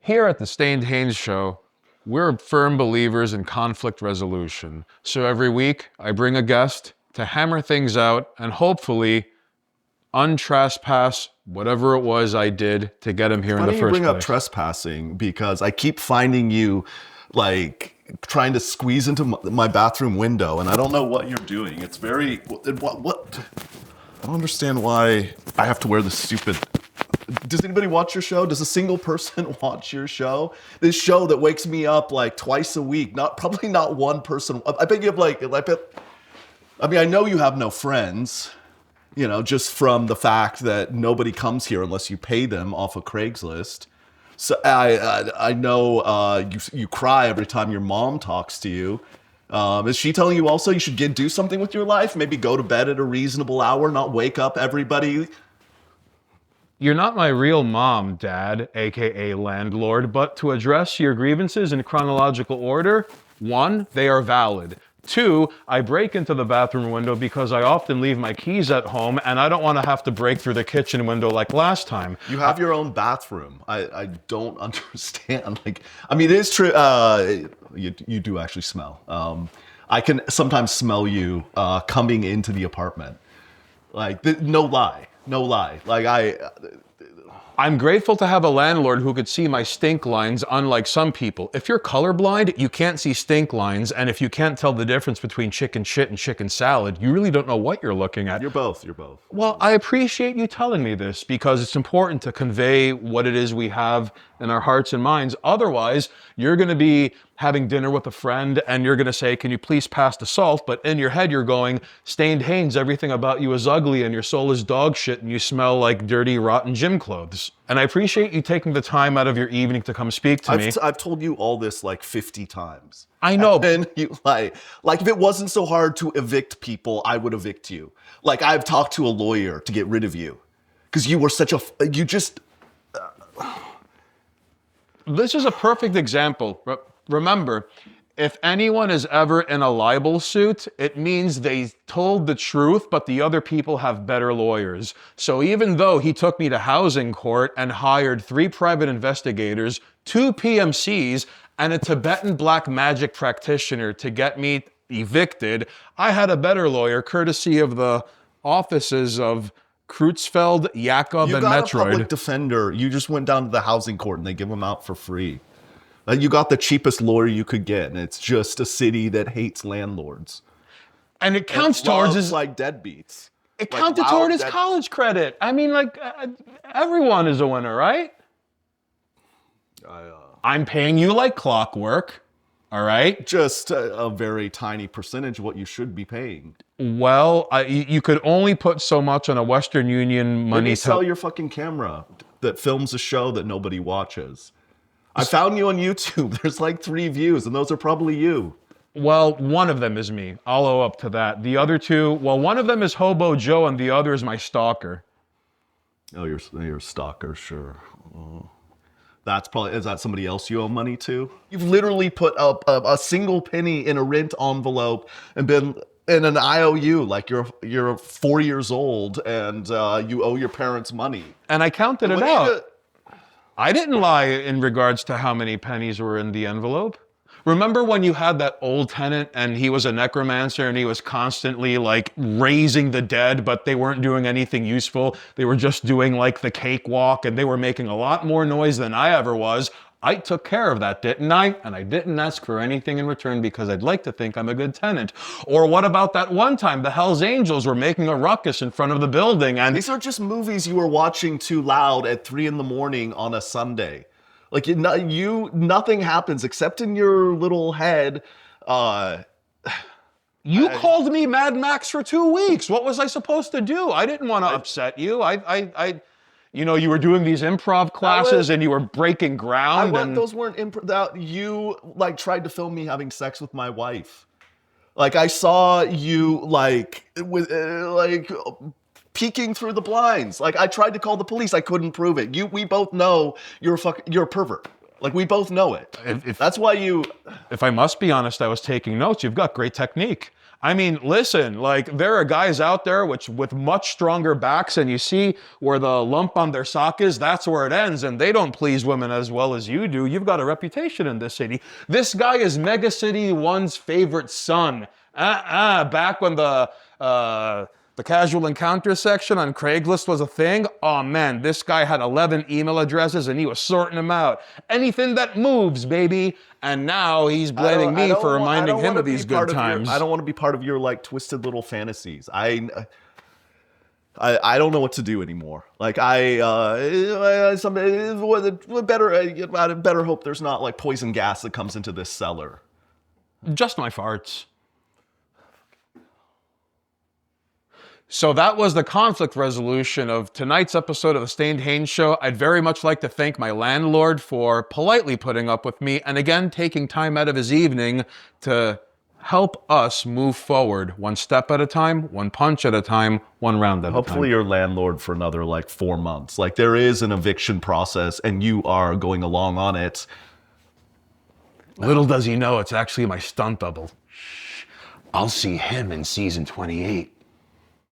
Here at the Stained Haynes Show, we're firm believers in conflict resolution. So every week, I bring a guest to hammer things out and hopefully untrespass whatever it was I did to get him here in the Why don't you first bring up place. trespassing? Because I keep finding you like trying to squeeze into my bathroom window, and I don't know what you're doing. It's very what? I don't understand why I have to wear this stupid. Does anybody watch your show? Does a single person watch your show? This show that wakes me up like twice a week. Probably not one person. I bet you have I know you have no friends. You know, just from the fact that nobody comes here unless you pay them off of Craigslist. So I know you cry every time your mom talks to you. Is she telling you also you should do something with your life? Maybe go to bed at a reasonable hour, not wake up everybody? You're not my real mom, Dad, aka landlord, but to address your grievances in chronological order, 1, they are valid. 2, I break into the bathroom window because I often leave my keys at home and I don't want to have to break through the kitchen window like last time. You have your own bathroom. I don't understand. It is true. You do actually smell. I can sometimes smell you coming into the apartment. No lie. I'm grateful to have a landlord who could see my stink lines, unlike some people. If you're colorblind, you can't see stink lines, and if you can't tell the difference between chicken shit and chicken salad, you really don't know what you're looking at. You're both. Well, I appreciate you telling me this because it's important to convey what it is we have in our hearts and minds. Otherwise, you're going to be having dinner with a friend and you're going to say, can you please pass the salt? But in your head, you're going, Stained Haynes, everything about you is ugly and your soul is dog shit and you smell like dirty, rotten gym clothes. And I appreciate you taking the time out of your evening to come speak to me. I've told you all this like 50 times. I know. And you if it wasn't so hard to evict people, I would evict you. I've talked to a lawyer to get rid of you because you were This is a perfect example. Remember, if anyone is ever in a libel suit, it means they told the truth, but the other people have better lawyers. So even though he took me to housing court and hired 3 private investigators, 2 PMCs, and a Tibetan black magic practitioner to get me evicted, I had a better lawyer courtesy of the offices of Kreutzfeld, Jakob, and got Metroid. a public defender. You just went down to the housing court and they give them out for free. You got the cheapest lawyer you could get, and it's just a city that hates landlords. And it counts towards his deadbeats. It counted toward his college credit. I mean, everyone is a winner, right? I'm paying you like clockwork, all right? Just a very tiny percentage of what you should be paying. Well, you could only put so much on a Western Union money. Maybe sell your fucking camera that films a show that nobody watches. I found you on YouTube. There's 3 views, and those are probably you. Well, one of them is me. I'll owe up to that. The other 2, one of them is Hobo Joe, and the other is my stalker. Oh, you're a stalker, sure. Oh. Is that somebody else you owe money to? You've literally put up a single penny in a rent envelope and been in an IOU you're 4 years old and you owe your parents money. And I counted it out. I didn't lie in regards to how many pennies were in the envelope. Remember when you had that old tenant and he was a necromancer and he was constantly raising the dead, but they weren't doing anything useful. They were just doing the cakewalk and they were making a lot more noise than I ever was. I took care of that, didn't I? And I didn't ask for anything in return because I'd like to think I'm a good tenant. Or what about that one time the Hells Angels were making a ruckus in front of the building and... These are just movies you were watching too loud at 3 a.m. on a Sunday. Nothing happens except in your little head. You called me Mad Max for 2 weeks. What was I supposed to do? I didn't want to upset you. You were doing these improv classes and you were breaking ground. Those weren't improv. You tried to film me having sex with my wife. I saw you peeking through the blinds. I tried to call the police. I couldn't prove it. We both know you're a pervert. We both know it. That's why you... If I must be honest, I was taking notes. You've got great technique. I mean, listen, like there are guys out there with much stronger backs, and you see where the lump on their sock is, that's where it ends, and they don't please women as well as you do. You've got a reputation in this city. This guy is Mega City 1's favorite son. Back when the casual encounter section on Craigslist was a thing. Oh man, this guy had 11 email addresses and he was sorting them out. Anything that moves, baby. And now he's blaming me for reminding him of these good times. I don't want to be part of your like twisted little fantasies. I don't know what to do anymore. Like I better hope there's not like poison gas that comes into this cellar. Just my farts. So that was the conflict resolution of tonight's episode of the Stained Haynes Show. I'd very much like to thank my landlord for politely putting up with me and again taking time out of his evening to help us move forward one step at a time, one punch at a time, one round at a time. Hopefully you're landlord for another like 4 months. Like there is an eviction process and you are going along on it. Little does he know it's actually my stunt double. Shh. I'll see him in season 28.